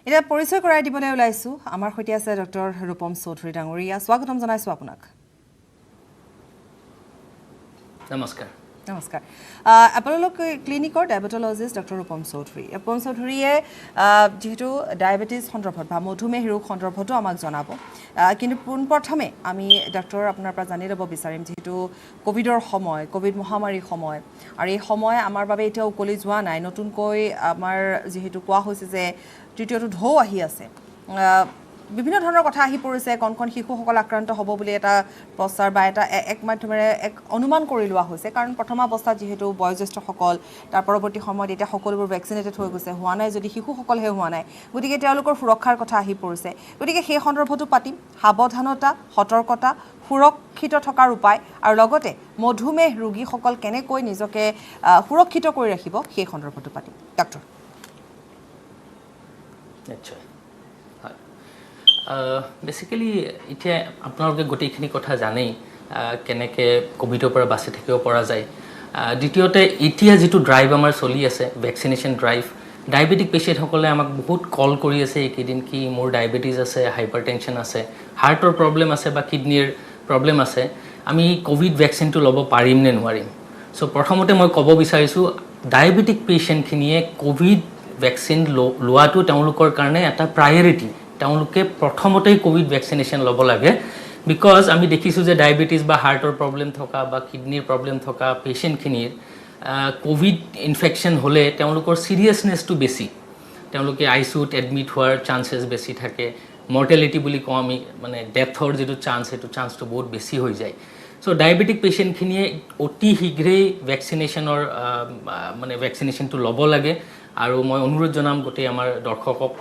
এটা পৰিচয় কৰাই দিবলৈ ওলাইছো আমাৰ সৈতে আছে ডক্টৰ ৰূপম চৌধুৰী ডাঙৰীয়া স্বাগতম জনাইছো আপোনাক নমস্কাৰ নমস্কাৰ আপোনালোক ক্লিনিকৰ ডায়াবেটলজিষ্ট ডক্টৰ ৰূপম চৌধুৰীয়ে যেহেতু ডায়াবেটিছ সন্দৰ্ভত বা মধুমেহ ৰোগ সন্দৰ্ভতো আমাক জনাব কিন্তু পোনপ্ৰথমে আমি ডক্টৰ আপোনাৰ পৰা জানি ল'ব বিচাৰিম যেহেতু কোভিডৰ সময় কোভিড মহামাৰীৰ সময় আৰু এই সময় আমাৰ বাবে এতিয়া উকলি যোৱা নাই নতুনকৈ আমাৰ যেহেতু কোৱা হৈছে যে তৃতীয়টো ঢৌ আহি আছে বিভিন্ন ধৰণৰ কথা আহি পৰিছে কোন শিশুসকল আক্ৰান্ত হ'ব বুলি এটা প্ৰচাৰ বা এটা এক মাধ্যমেৰে এক অনুমান কৰি লোৱা হৈছে কাৰণ প্ৰথম অৱস্থাত যেহেতু বয়োজ্যেষ্ঠসকল তাৰ পৰৱৰ্তী সময়ত এতিয়া সকলোবোৰ ভেকচিনেটেড হৈ গৈছে হোৱা নাই যদি শিশুসকলহে হোৱা নাই গতিকে তেওঁলোকৰ সুৰক্ষাৰ কথা আহি পৰিছে গতিকে সেই সন্দৰ্ভতো পাতিম সাৱধানতা সতৰ্কতা সুৰক্ষিত থকাৰ উপায় আৰু লগতে মধুমেহ ৰোগীসকল কেনেকৈ নিজকে সুৰক্ষিত কৰি ৰাখিব সেই সন্দৰ্ভতো পাতিম ডক্টৰ নিশ্চয় বেসিক্যালি এতিয়া আপোনালোকে গোটেইখিনি কথা জানেই কেনেকৈ কোভিডৰ পৰা বাচি থাকিব পৰা যায় দ্বিতীয়তে এতিয়া যেটো ড্ৰাইভ আমাৰ চলি আছে ভেকচিনেশ্যন ড্ৰাইভ ডায়েবেটিক পেশেণ্টসকলে আমাক বহুত কল কৰি আছে এইকেইদিন কি মোৰ ডায়েবেটিছ আছে হাইপাৰটেনশ্যন আছে হাৰ্টৰ প্ৰব্লেম আছে বা কিডনিৰ প্ৰব্লেম আছে আমি কোভিড ভেকচিনটো ল'ব পাৰিম নে নোৱাৰিম সো প্ৰথমতে মই ক'ব বিচাৰিছোঁ ডায়েবেটিক পেশেণ্টখিনিয়ে কোভিড ভেকচিন লোৱাটো তেওঁলোকৰ কাৰণে এটা প্ৰায়ৰিটি তেওঁলোকে প্ৰথমতেই কোভিড ভেকচিনেশ্যন ল'ব লাগে বিকজ আমি দেখিছোঁ যে ডায়েবেটিছ বা হাৰ্টৰ প্ৰব্লেম থকা বা কিডনিৰ প্ৰব্লেম থকা পেশেণ্টখিনিৰ কোভিড ইনফেকশ্যন হ'লে তেওঁলোকৰ চিৰিয়াছনেছটো বেছি তেওঁলোকে আইচিউত এডমিট হোৱাৰ চান্সেছ বেছি থাকে মৰ্টেলিটি বুলি কওঁ আমি মানে ডেথৰ যিটো চান্স সেইটো চান্সটো বহুত বেছি হৈ যায় সো ডায়েবেটিক পেশেণ্টখিনিয়ে অতি শীঘ্ৰেই ভেকচিনেশ্যনৰ মানে ভেকচিনেশ্যনটো ল'ব লাগে আৰু মই অনুৰোধ জনাম গোটেই আমাৰ দৰ্শকক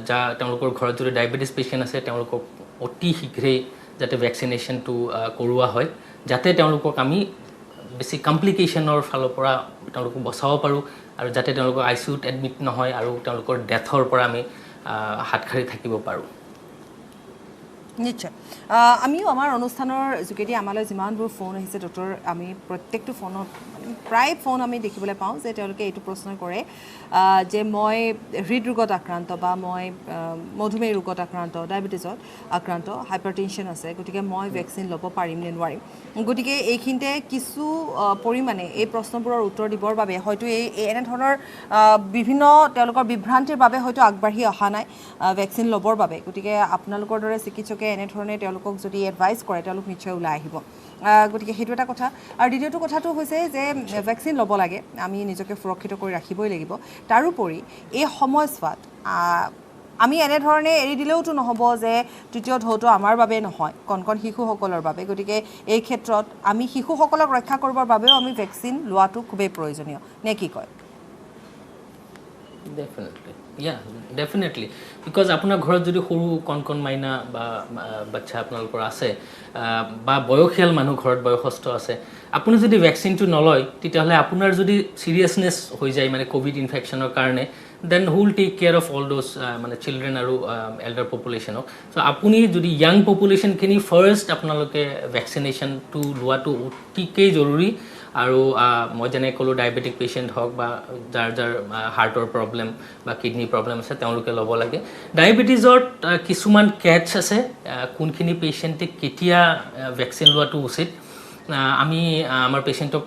যা তেওঁলোকৰ ঘৰত যদি ডায়েবেটিছ পেশেণ্ট আছে তেওঁলোকক অতি শীঘ্ৰেই যাতে ভেকচিনেশ্যনটো কৰোৱা হয় যাতে তেওঁলোকক আমি বেছি কমপ্লিকেশ্যনৰ ফালৰ পৰা তেওঁলোকক বচাব পাৰোঁ আৰু যাতে তেওঁলোকক আইচিউত এডমিট নহয় আৰু তেওঁলোকৰ ডেথৰ পৰা আমি হাত সাৰি থাকিব পাৰোঁ নিশ্চয় আমিও আমাৰ অনুষ্ঠানৰ যোগেদি আমালৈ যিমানবোৰ ফোন আহিছে ডক্টৰ আমি প্ৰত্যেকটো ফোনত প্ৰায় ফোন আমি দেখিবলৈ পাওঁ যে তেওঁলোকে এইটো প্ৰশ্ন কৰে যে মই হৃদৰোগত আক্ৰান্ত বা মই মধুমেহ ৰোগত আক্ৰান্ত ডায়েবেটিছত আক্ৰান্ত হাইপাৰটেনশ্যন আছে গতিকে মই ভেকচিন ল'ব পাৰিম নে নোৱাৰিম গতিকে এইখিনিতে কিছু পৰিমাণে এই প্ৰশ্নবোৰৰ উত্তৰ দিবৰ বাবে হয়তো এনেধৰণৰ বিভিন্ন তেওঁলোকৰ বিভ্ৰান্তিৰ বাবে হয়তো আগবাঢ়ি অহা নাই ভেকচিন ল'বৰ বাবে গতিকে আপোনালোকৰ দৰে চিকিৎসকে এনেধৰণে তেওঁলোকক যদি এডভাইচ কৰে তেওঁলোক নিশ্চয় ওলাই আহিব গতিকে সেইটো এটা কথা আৰু দ্বিতীয়টো কথাটো হৈছে যে ভেকচিন ল'ব লাগে আমি নিজকে সুৰক্ষিত কৰি ৰাখিবই লাগিব তাৰোপৰি এই সময়ছোৱাত আমি এনেধৰণে এৰি দিলেওতো নহ'ব যে তৃতীয় ঢৌটো আমাৰ বাবে নহয় কণ শিশুসকলৰ বাবে গতিকে এই ক্ষেত্ৰত আমি শিশুসকলক ৰক্ষা কৰিবৰ বাবেও আমি ভেকচিন লোৱাটো খুবেই প্ৰয়োজনীয় নে কি কয় ডেফিনেটলি বিকজ আপোনাৰ ঘৰত যদি সৰু কণ মাইনা বা বাচ্চা আপোনালোকৰ আছে বা বয়সীয়াল মানুহ ঘৰত বয়সস্থ আছে আপুনি যদি ভেকচিনটো নলয় তেতিয়াহ'লে আপোনাৰ যদি চিৰিয়াছনেছ হৈ যায় মানে কোভিড ইনফেকশ্যনৰ কাৰণে then we'll take care of all those মানে চিলড্ৰেন আৰু এল্ডাৰ পপুলেশ্যনক চ' আপুনি যদি য়াং পপুলেশ্যনখিনি ফাৰ্ষ্ট আপোনালোকে ভেকচিনেশ্যনটো লোৱাটো অতিকেই জৰুৰী আৰু মই যেনে ক'লোঁ ডায়েবেটিক পেশেণ্ট হওক বা যাৰ হাৰ্টৰ প্ৰব্লেম বা কিডনি প্ৰব্লেম আছে তেওঁলোকে ল'ব লাগে ডায়েবেটিছত কিছুমান কেটছ আছে কোনখিনি পেশেণ্টে কেতিয়া ভেকচিন লোৱাটো উচিত আমি আমাৰ পেশেণ্টক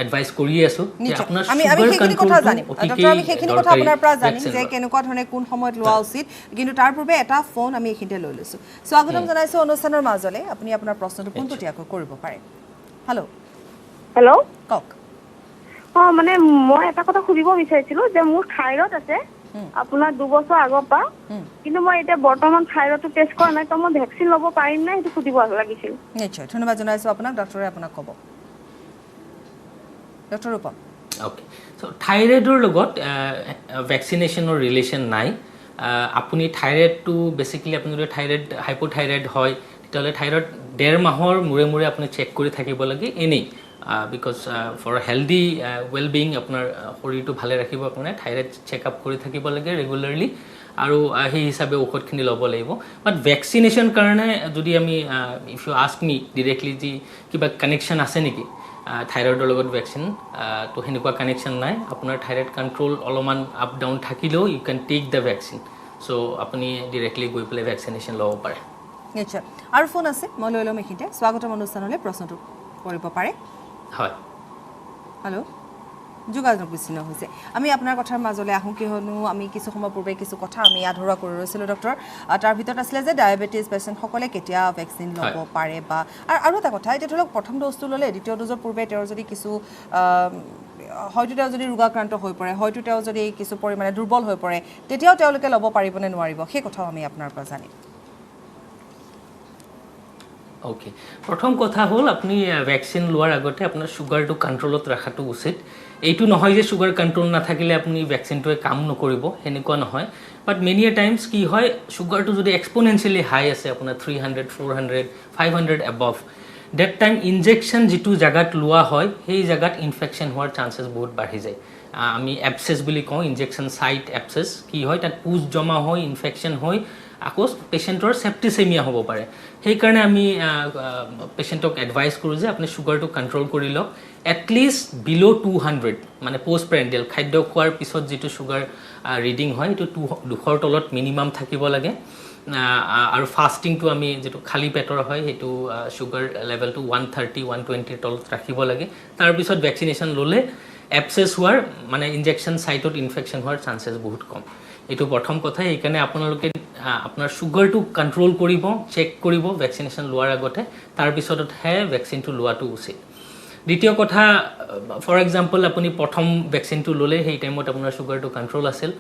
এডভাইচ কৰি আছোঁ যে আপোনাৰ আমি সেইখিনি কথা জানিম ডক্টৰ আমি সেইখিনি কথা আপোনাৰ পৰা জানিম যে কেনেকুৱা ধৰণে কোন সময়ত লোৱা উচিত কিন্তু তাৰ পূৰ্বে এটা ফোন আমি এইখিনিতে লৈ লৈছোঁ স্বাগতম জনাইছোঁ অনুষ্ঠানৰ মাজলৈ আপুনি আপোনাৰ প্ৰশ্নটো পোনপটীয়াকৈ কৰিব পাৰে হেল্ল' কওক মানে মই এটা কথা সুধিব বিচাৰিছিলোঁ যে মোৰ থাইৰয়ড আছে আপোনাৰ 2 বছৰ আগৰ পৰা কিন্তু মই এতিয়া বৰ্তমান থাইৰয়ডটো টেষ্ট কৰা নাই তো মই ভেকচিন ল'ব পাৰিম নে সেইটো সুধিব লাগিছিল নিশ্চয় ধন্যবাদ জনাইছোঁ আপোনাক ডক্টৰে আপোনাক ক'ব ডক্টৰ ৰূপম অ'কে চ' থাইৰয়ডৰ লগত ভেকচিনেশ্যনৰ ৰিলেশ্যন নাই আপুনি থাইৰয়ডটো বেচিকেলি আপুনি যদি হাইপ'থাইৰয়ড হয় তেতিয়াহ'লে থাইৰয়ড 1.5 মাহৰ মূৰে আপুনি চেক কৰি থাকিব লাগে এনেই বিকজ ফৰ হেল্ডি ৱেলবিং আপোনাৰ শৰীৰটো ভালে ৰাখিবৰ কাৰণে থাইৰয়ড চেকআপ কৰি থাকিব লাগে ৰেগুলাৰলি আৰু সেই হিচাপে ঔষধখিনি ল'ব লাগিব বাট ভেকচিনেশ্যন কাৰণে যদি আমি if you ask me directly যি কিবা কানেকশ্যন আছে নেকি থাইৰয়ডৰ লগত ভেকচিন তো সেনেকুৱা কানেকশ্যন নাই আপোনাৰ থাইৰয়ড কণ্ট্ৰল অলপমান আপ ডাউন থাকিলেও you can take the vaccine so' আপুনি ডিৰেক্টলি গৈ পেলাই ভেকচিনেশ্যন ল'ব পাৰে নিশ্চয় আৰু ফোন আছে মই লৈ ল'ম এইখিনিতে স্বাগতম অনুষ্ঠানলৈ প্ৰশ্নটো কৰিব পাৰে হয় হেল্ল' যোগাযোগ বিচ্ছিন্ন হৈছে আমি আপোনাৰ কথাৰ মাজলৈ আহোঁ কিয়নো আমি কিছু সময় পূৰ্বে কিছু কথা আমি আধৰুৱা কৰি ৰৈছিলোঁ ডক্টৰ তাৰ ভিতৰত আছিলে যে ডায়েবেটিছ পেচেণ্টসকলে কেতিয়া ভেকচিন ল'ব পাৰে বা আৰু এটা কথা এতিয়া ধৰি লওক প্ৰথম ড'জটো ল'লে দ্বিতীয় ড'জৰ পূৰ্বে তেওঁৰ যদি কিছু হয়তো তেওঁ যদি ৰোগাক্ৰান্ত হৈ পৰে হয়তো তেওঁ যদি কিছু পৰিমাণে দুৰ্বল হৈ পৰে তেতিয়াও তেওঁলোকে ল'ব পাৰিব নে নোৱাৰিব সেই কথাও আমি আপোনাৰ পৰা জানিম ওকে প্ৰথম কথা হ'ল আপুনি ভেকচিন লোৱাৰ আগতে আপোনাৰ ছুগাৰটো কণ্ট্ৰলত ৰখাটো উচিত এইটো নহয় যে ছুগাৰ কণ্ট্ৰল নাথাকিলে আপুনি ভেকচিনটোৱে কাম নকৰিব সেনেকুৱা নহয় বাট মেনি এ টাইমছ কি হয় ছুগাৰটো যদি এক্সপনেঞ্চিয়েলি হাই আছে আপোনাৰ 300 400 500 এবভ ডেট টাইম ইনজেকশ্যন যিটো জেগাত লোৱা হয় সেই জেগাত ইনফেকশ্যন হোৱাৰ চান্সেছ বহুত বাঢ়ি যায় আমি এপচেছ বুলি কওঁ ইনজেকশ্যন ছাইট এপচেছ কি হয় তাত পুজ জমা হৈ ইনফেকশ্যন হৈ আকৌ পেচেণ্টৰ চেপ্টিচেমিয়া হ'ব পাৰে সেইকাৰণে আমি পেচেণ্টক এডভাইচ কৰোঁ যে আপুনি ছুগাৰটো কণ্ট্ৰল কৰি লওক এটলিষ্ট বিল' 200 মানে পষ্ট পেৰেণ্ডিয়েল খাদ্য খোৱাৰ পিছত যিটো ছুগাৰ ৰিডিং হয় সেইটো 200ৰ তলত মিনিমাম থাকিব লাগে আৰু ফাষ্টিংটো আমি যিটো খালী পেটৰ হয় সেইটো ছুগাৰ লেভেলটো 130 120ৰ তলত ৰাখিব লাগে তাৰপিছত ভেকচিনেশ্যন ল'লে এপচেছ হোৱাৰ মানে ইনজেকশ্যন ছাইটত ইনফেকশ্যন হোৱাৰ চান্সেছ বহুত কম এইটো প্ৰথম কথা সেইকাৰণে আপোনালোকে আপোনাৰ ছুগাৰটো কণ্ট্ৰল কৰিব চেক কৰিব ভেকচিনেশ্যন লোৱাৰ আগতে তাৰপিছতহে ভেকচিনটো লোৱাটো উচিত দ্বিতীয় কথা ফৰ এক্সাম্পল আপুনি প্ৰথম ভেকচিনটো ল'লে সেই টাইমত আপোনাৰ ছুগাৰটো কণ্ট্ৰল আছিল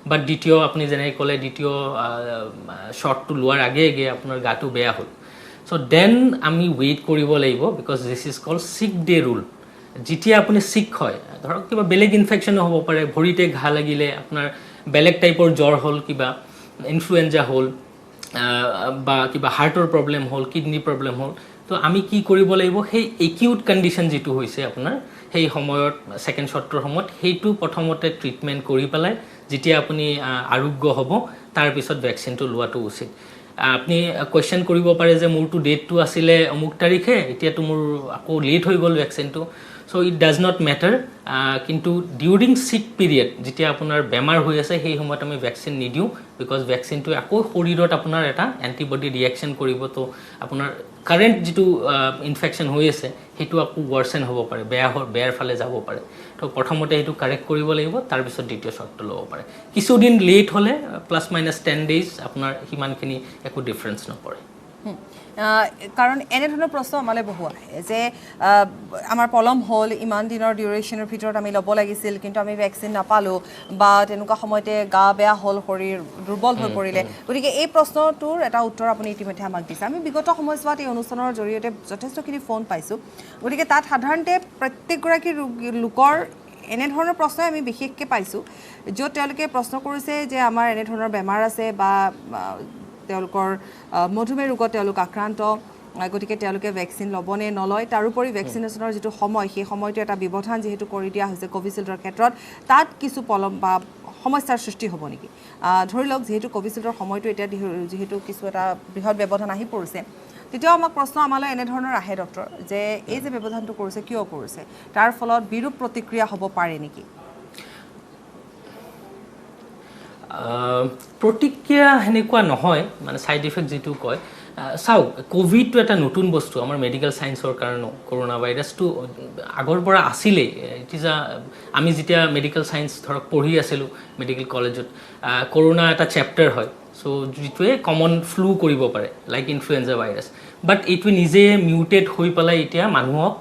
বাট দ্বিতীয় আপুনি যেনেকৈ ক'লে দ্বিতীয় শ্বটটো লোৱাৰ আগে আগে আপোনাৰ গাটো বেয়া হ'ল চ' দেন আমি ৱেইট কৰিব লাগিব because this is called sick day rule যেতিয়া আপুনি ছিক হয় ধৰক কিবা বেলেগ ইনফেকশ্যনো হ'ব পাৰে ভৰিতে ঘা লাগিলে আপোনাৰ বেলেগ টাইপৰ জ্বৰ হ'ল কিবা ইনফ্লুৱেঞ্জা হ'ল বা কিবা হাৰ্টৰ প্ৰব্লেম হ'ল কিডনি প্ৰব্লেম হ'ল তো আমি কি কৰিব লাগিব সেই একিউট কণ্ডিশ্যন যিটো হৈছে আপোনাৰ সেই সময়ত ছেকেণ্ড শ্বটটোৰ সময়ত সেইটো প্ৰথমতে ট্ৰিটমেণ্ট কৰি পেলাই যেতিয়া আপুনি আৰোগ্য হ'ব তাৰপিছত ভেকচিনটো লোৱাটো উচিত আপুনি কুৱেশ্যন কৰিব পাৰে যে মোৰতো ডেটটো আছিলে অমুক তাৰিখে এতিয়াতো মোৰ আকৌ লেট হৈ গ'ল ভেকচিনটো চ' ইট ডাজ নট মেটাৰ কিন্তু ডিউৰিং ছিক পিৰিয়ড যেতিয়া আপোনাৰ বেমাৰ হৈ আছে সেই সময়ত আমি ভেকচিন নিদিওঁ বিকজ ভেকচিনটোৱে আকৌ শৰীৰত আপোনাৰ এটা এণ্টিবডি ৰিয়েকশ্যন কৰিব তো আপোনাৰ কাৰেণ্ট যিটো ইনফেকশ্যন হৈ আছে সেইটো আকৌ ৱৰ্চেন হ'ব পাৰে বেয়াৰ ফালে যাব পাৰে তো প্ৰথমতে সেইটো কাৰেক্ট কৰিব লাগিব তাৰপিছত দ্বিতীয় শ্বটটো ল'ব পাৰে কিছুদিন লেট হ'লে প্লাছ মাইনাছ 10 days আপোনাৰ সিমানখিনি একো ডিফাৰেঞ্চ নপৰে কাৰণ এনেধৰণৰ প্ৰশ্ন আমালৈ বহু আহে যে আমাৰ পলম হ'ল ইমান দিনৰ ডিউৰেশ্যনৰ ভিতৰত আমি ল'ব লাগিছিল কিন্তু আমি ভেকচিন নাপালোঁ বা তেনেকুৱা সময়তে গা বেয়া হ'ল শৰীৰ দুৰ্বল হৈ পৰিলে গতিকে এই প্ৰশ্নটোৰ এটা উত্তৰ আপুনি ইতিমধ্যে আমাক দিছে আমি বিগত সময়ছোৱাত এই অনুষ্ঠানৰ জৰিয়তে যথেষ্টখিনি ফোন পাইছোঁ গতিকে তাত সাধাৰণতে প্ৰত্যেকগৰাকী লোকৰ এনেধৰণৰ প্ৰশ্নই আমি বিশেষকৈ পাইছোঁ য'ত তেওঁলোকে প্ৰশ্ন কৰিছে যে আমাৰ এনেধৰণৰ বেমাৰ আছে বা তেওঁলোকৰ মধুমেহ ৰোগত তেওঁলোক আক্ৰান্ত গতিকে তেওঁলোকে ভেকচিন ল'বনে নলয় তাৰোপৰি ভেকচিনেশ্যনৰ যিটো সময় সেই সময়টো এটা ব্যৱধান যিহেতু কৰি দিয়া হৈছে কোভিচিল্ডৰ ক্ষেত্ৰত তাত কিছু পলম বা সমস্যাৰ সৃষ্টি হ'ব নেকি ধৰি লওক যিহেতু কোভিচিল্ডৰ সময়টো এতিয়া যিহেতু কিছু এটা বৃহৎ ব্যৱধান আহি পৰিছে তেতিয়াও আমাক প্ৰশ্ন আমালৈ এনেধৰণৰ আহে ডক্টৰ যে এই যে ব্যৱধানটো কৰিছে কিয় কৰিছে তাৰ ফলত বিৰূপ প্ৰতিক্ৰিয়া হ'ব পাৰে নেকি প্ৰতিক্ৰিয়া সেনেকুৱা নহয় মানে ছাইড ইফেক্ট যিটো কয় চাওক কোভিডটো এটা নতুন বস্তু আমাৰ মেডিকেল ছায়েন্সৰ কাৰণেও কৰোণা ভাইৰাছটো আগৰ পৰা আছিলেই ইট ইজ আমি যেতিয়া মেডিকেল ছায়েন্স ধৰক পঢ়ি আছিলোঁ মেডিকেল কলেজত কৰোণা এটা চেপ্টাৰ হয় চ' যিটোৱে কমন ফ্লু কৰিব পাৰে লাইক ইনফ্লুৱেঞ্জা ভাইৰাছ বাট এইটোৱে নিজে মিউটেড হৈ পেলাই এতিয়া মানুহক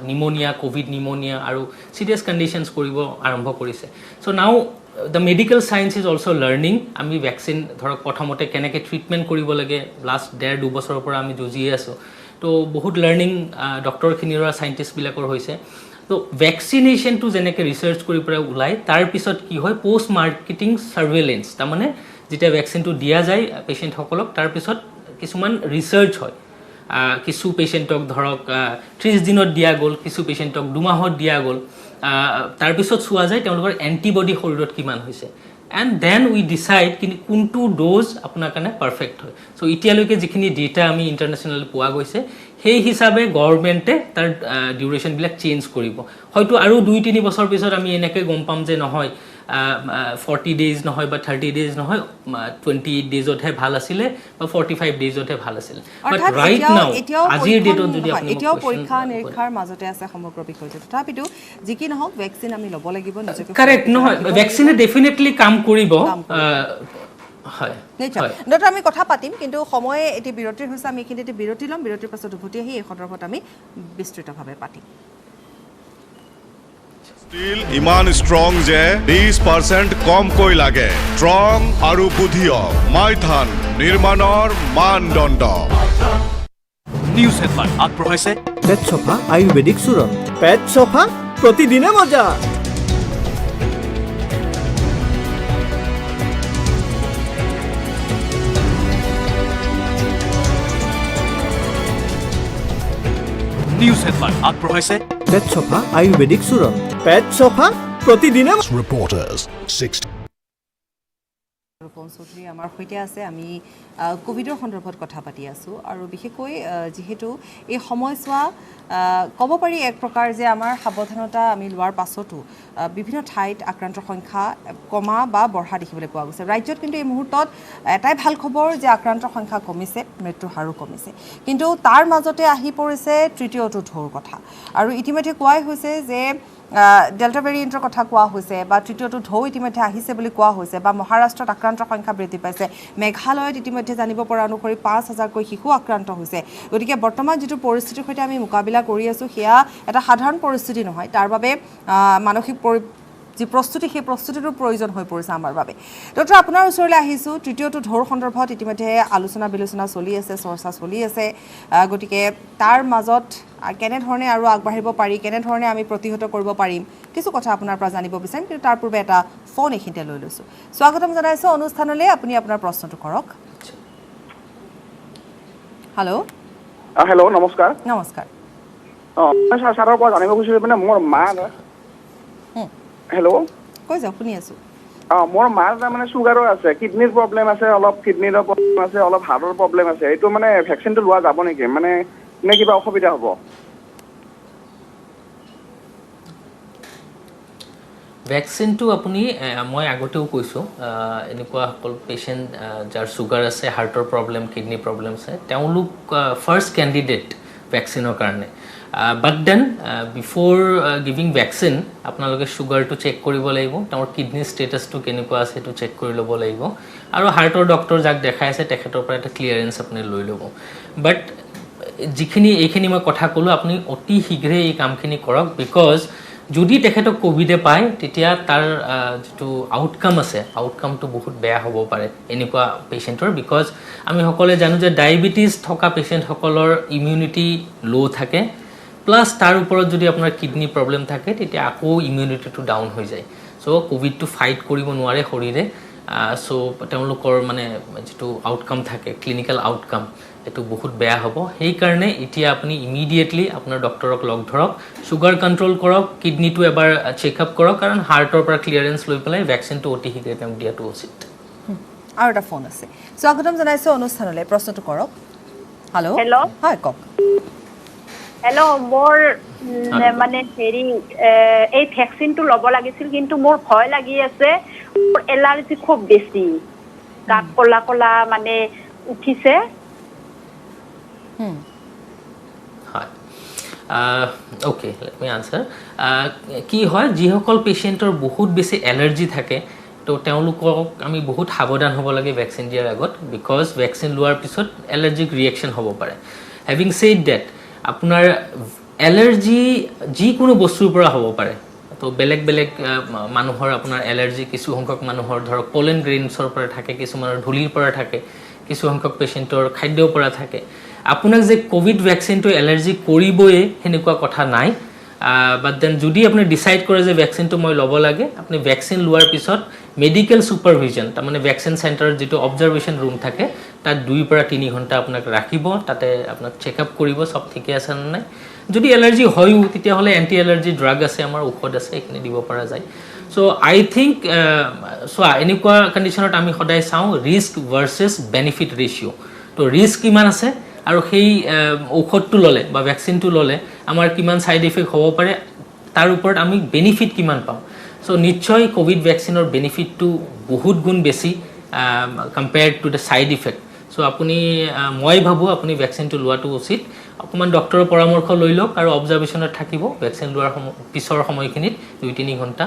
নিমনিয়া কোভিড নিমনিয়া আৰু চিৰিয়াছ কণ্ডিশ্যনছ কৰিব আৰম্ভ কৰিছে চ' নাও the medical science is also' learning আমি ভেকচিন ধৰক প্ৰথমতে কেনেকৈ ট্ৰিটমেণ্ট কৰিব লাগে লাষ্ট 1.5-2 বছৰৰ পৰা আমি যুঁজিয়ে আছোঁ তো বহুত লাৰ্ণিং ডক্টৰখিনিৰ ছাইণ্টিষ্টবিলাকৰ হৈছে তো ভেকচিনেশ্যনটো যেনেকৈ ৰিচাৰ্চ কৰি পেলাই ওলায় তাৰপিছত কি হয় পষ্ট মাৰ্কেটিং ছাৰ্ভেইলেঞ্চ তাৰমানে যেতিয়া ভেকচিনটো দিয়া যায় পেচেণ্টসকলক তাৰপিছত কিছুমান ৰিচাৰ্চ হয় কিছু পেচেণ্টক ধৰক 30 দিনত দিয়া গ'ল কিছু পেচেণ্টক 2 মাহত দিয়া গ'ল তাৰপিছত চোৱা যায় তেওঁলোকৰ এণ্টিবডি শৰীৰত কিমান হৈছে এণ্ড দেন উই ডিচাইড কিন্তু কোনটো ড'জ আপোনাৰ কাৰণে পাৰফেক্ট হয় চ' এতিয়ালৈকে যিখিনি ডেটা আমি ইণ্টাৰনেশ্যনেল পোৱা গৈছে সেই হিচাপে গভৰ্ণমেণ্টে তাৰ ডিউৰেশ্যনবিলাক চেঞ্জ কৰিব হয়তো আৰু 2-3 বছৰ পিছত আমি এনেকৈ গম পাম যে নহয় 40 days নহয় বা 30 days নহয় 28 daysতহে ভাল আছিলে বা 45 daysতহে ভাল আছিলে বাট ৰাইট নাও আজিৰ ডেটত যদি আপুনি এতিয়াও পৰীক্ষা নিৰীক্ষাৰ মাজতে আছে সমগ্ৰ বিষয়টো তথাপিতো যি কি নহওক ভেকচিন আমি ল'ব লাগিব নিজকে কাৰেক্ট নহয় ভেকচিনে ডেফিনেটলি কাম কৰিব হয় নিশ্চয় ডক্টৰ আমি কথা পাতিম কিন্তু সময় এটি বিৰতিৰ হৈছে আমি এইখিনিতে বিৰতি ল'ম বিৰতিৰ পাছত উভতি আহি এই সন্দৰ্ভত আমি বিস্তৃতভাৱে পাতিম স্টিল ইমান ষ্ট্ৰং যে 20% কমকৈ লাগে ষ্ট্ৰং আৰু বুদ্ধিয় মাইথান নিৰ্মাণৰ মানদণ্ড নিউজ হেডলাইন আগবঢ়াইছে পেট চফা আয়ুৰ্বেদিক চূৰণ পেট চফা প্ৰতিদিনে মজা নিউজ হেডলাইন আগবঢ়াইছে পেট চফা আয়ুৰ্বেদিক চূৰণ পেট চফা প্ৰতিদিনে Reporters 60 ৰূপম চৌধুৰী আমাৰ সৈতে আছে আমি কোভিডৰ সন্দৰ্ভত কথা পাতি আছোঁ আৰু বিশেষকৈ যিহেতু এই সময়ছোৱা ক'ব পাৰি এক প্ৰকাৰ যে আমাৰ সাৱধানতা আমি লোৱাৰ পাছতো বিভিন্ন ঠাইত আক্ৰান্তৰ সংখ্যা কমা বা বঢ়া দেখিবলৈ পোৱা গৈছে ৰাজ্যত কিন্তু এই মুহূৰ্তত এটাই ভাল খবৰ যে আক্ৰান্তৰ সংখ্যা কমিছে মৃত্যুৰ হাৰো কমিছে কিন্তু তাৰ মাজতে আহি পৰিছে তৃতীয়টো ঢৌৰ কথা আৰু ইতিমধ্যে কোৱাই হৈছে যে ডেল্টা ভেৰিয়েণ্টৰ কথা কোৱা হৈছে বা তৃতীয়টো ঢৌ ইতিমধ্যে আহিছে বুলি কোৱা হৈছে বা মহাৰাষ্ট্ৰত আক্ৰান্তৰ সংখ্যা বৃদ্ধি পাইছে মেঘালয়ত ইতিমধ্যে জানিব পৰা অনুসৰি 5,000কৈ শিশু আক্ৰান্ত হৈছে গতিকে বৰ্তমান যিটো পৰিস্থিতিৰ সৈতে আমি মোকাবিলা কৰি আছোঁ সেয়া এটা সাধাৰণ পৰিস্থিতি নহয় তাৰ বাবে মানসিক যি প্ৰস্তুতি সেই প্ৰস্তুতিটোৰ প্ৰয়োজন হৈ পৰিছে আমাৰ বাবে ডক্টৰ আপোনাৰ ওচৰলৈ আহিছোঁ তৃতীয়টো ঢৌৰ সন্দৰ্ভত ইতিমধ্যে আলোচনা বিলোচনা চলি আছে চৰ্চা চলি আছে গতিকে তাৰ মাজত কেনেধৰণে আৰু আগবাঢ়িব পাৰি কেনেধৰণে আমি প্ৰতিহত কৰিব পাৰিম কিছু কথা আপোনাৰ পৰা জানিব বিচাৰিম কিন্তু তাৰ পূৰ্বে এটা ফোন এইখিনিতে লৈ লৈছোঁ স্বাগতম জনাইছোঁ অনুষ্ঠানলৈ আপুনি আপোনাৰ প্ৰশ্নটো কৰক হেল্ল' নমস্কাৰ নমস্কাৰ ছাৰৰ পৰা জানিব খুজিছিলোঁ মানে মোৰ মা হেল্ল' কৈ যাওক শুনি আছোঁ মোৰ মাৰ তাৰমানে চুগাৰো আছে কিডনীৰ প্ৰব্লেম আছে অলপ কিডনীৰ প্ৰব্লেম আছে অলপ হাৰ্টৰ প্ৰব্লেম আছে এইটো মানে ভেকচিনটো লোৱা যাব নেকি মানে নে কিবা অসুবিধা হ'ব ভেকচিনটো আপুনি মই আগতেও কৈছোঁ এনেকুৱা সকলো পেচেণ্ট যাৰ চুগাৰ আছে হাৰ্টৰ প্ৰব্লেম কিডনী প্ৰব্লেম আছে তেওঁলোক ফাৰ্ষ্ট কেণ্ডিডেট ভেকচিনৰ কাৰণে but then before giving vaccine আপোনালোকে চুগাৰটো চেক কৰিব লাগিব তেওঁৰ কিডনী ষ্টেটাছটো কেনেকুৱা আছে সেইটো চেক কৰি ল'ব লাগিব আৰু হাৰ্টৰ ডক্টৰ যাক দেখাই আছে তেখেতৰ পৰা এটা ক্লিয়াৰেঞ্চ আপুনি লৈ ল'ব বাট এইখিনি মই কথা ক'লোঁ আপুনি অতি শীঘ্ৰে এই কামখিনি কৰক বিকজ যদি তেখেতক কোভিডে পায় তেতিয়া তাৰ যিটো আউটকাম আছে আউটকামটো বহুত বেয়া হ'ব পাৰে এনেকুৱা পেচেণ্টৰ বিকজ আমি সকলোৱে জানো যে ডায়েবেটিছ থকা পেচেণ্টসকলৰ ইমিউনিটি ল' থাকে প্লাছ তাৰ ওপৰত যদি আপোনাৰ কিডনী প্ৰব্লেম থাকে তেতিয়া আকৌ ইমিউনিটিটো ডাউন হৈ যায় চ' কোভিডটো ফাইট কৰিব নোৱাৰে শৰীৰে চ' তেওঁলোকৰ মানে যিটো আউটকাম থাকে ক্লিনিকেল আউটকাম সেইটো বহুত বেয়া হ'ব সেইকাৰণে এতিয়া আপুনি ইমিডিয়েটলি আপোনাৰ ডক্টৰক লগ ধৰক চুগাৰ কণ্ট্ৰল কৰক কিডনীটো এবাৰ চেকআপ কৰক কাৰণ হাৰ্টৰ পৰা ক্লিয়াৰেঞ্চ লৈ পেলাই ভেকচিনটো অতি শীঘ্ৰে তেওঁক দিয়াটো উচিত আৰু এটা ফোন আছে স্বাগতম জনাইছোঁ অনুষ্ঠানলৈ প্ৰশ্নটো কৰক হেল্ল' হয় কওক হেল্ল' মোৰ মানে হেৰি এই ভেকচিনটো ল'ব লাগিছিল কিন্তু মোৰ ভয় লাগি আছে মোৰ এলাৰ্জি খুব বেছি গাত ক'লা ক'লা মানে উঠিছে হয় অ'কে লেট মি আনচাৰ কি হয় যিসকল পেচেণ্টৰ বহুত বেছি এলাৰ্জি থাকে তো তেওঁলোকক আমি বহুত সাৱধান হ'ব লাগে ভেকচিন দিয়াৰ আগত বিকজ ভেকচিন লোৱাৰ পিছত এলাৰ্জিক ৰিয়েকশ্যন হ'ব পাৰে হেভিং ছেইড ডেট আপোনাৰ এলাৰ্জি যিকোনো বস্তুৰ পৰা হ'ব পাৰে তো বেলেগ বেলেগ মানুহৰ আপোনাৰ এলাৰ্জি কিছু সংখ্যক মানুহৰ ধৰক পলেন গ্ৰেইনছৰ পৰা থাকে কিছুমানৰ ধূলিৰ পৰা থাকে কিছু সংখ্যক পেচেণ্টৰ খাদ্যৰ পৰা থাকে আপোনাক যে কোভিড ভেকচিনটো এলাৰ্জি কৰিবই সেনেকুৱা কথা নাই বাট দেন যদি আপুনি ডিচাইড কৰে যে ভেকচিনটো মই ল'ব লাগে আপুনি ভেকচিন লোৱাৰ পিছত মেডিকেল ছুপাৰভিজন তাৰমানে ভেকচিন চেণ্টাৰত যিটো অবজাৰ্ভেশ্যন ৰুম থাকে তাত 2 পৰা 3 ঘণ্টা আপোনাক ৰাখিব তাতে আপোনাক চেকআপ কৰিব সব ঠিকে আছে নে নাই যদি এলাৰ্জি হয়ও তেতিয়াহ'লে এণ্টি এলাৰ্জি ড্ৰাগ আছে আমাৰ ঔষধ আছে এইখিনি দিব পৰা যায় চ' আই থিংক চোৱা এনেকুৱা কণ্ডিশ্যনত আমি সদায় চাওঁ ৰিস্ক ভাৰ্চেছ বেনিফিট ৰেচিঅ' তো ৰিস্ক কিমান আছে আৰু সেই ঔষধটো ল'লে বা ভেকচিনটো ল'লে আমাৰ কিমান ছাইড ইফেক্ট হ'ব পাৰে তাৰ ওপৰত আমি বেনিফিট কিমান পাওঁ চ' নিশ্চয় ক'ভিড ভেকচিনৰ বেনিফিটটো বহুত গুণ বেছি compared to the side effect so' আপুনি মই ভাবোঁ আপুনি ভেকচিনটো লোৱাটো উচিত অকণমান ডক্টৰৰ পৰামৰ্শ লৈ লওক আৰু অবজাৰ্ভেশ্যনত থাকিব ভেকচিন লোৱাৰ পিছৰ সময়খিনিত 2-3 ঘণ্টা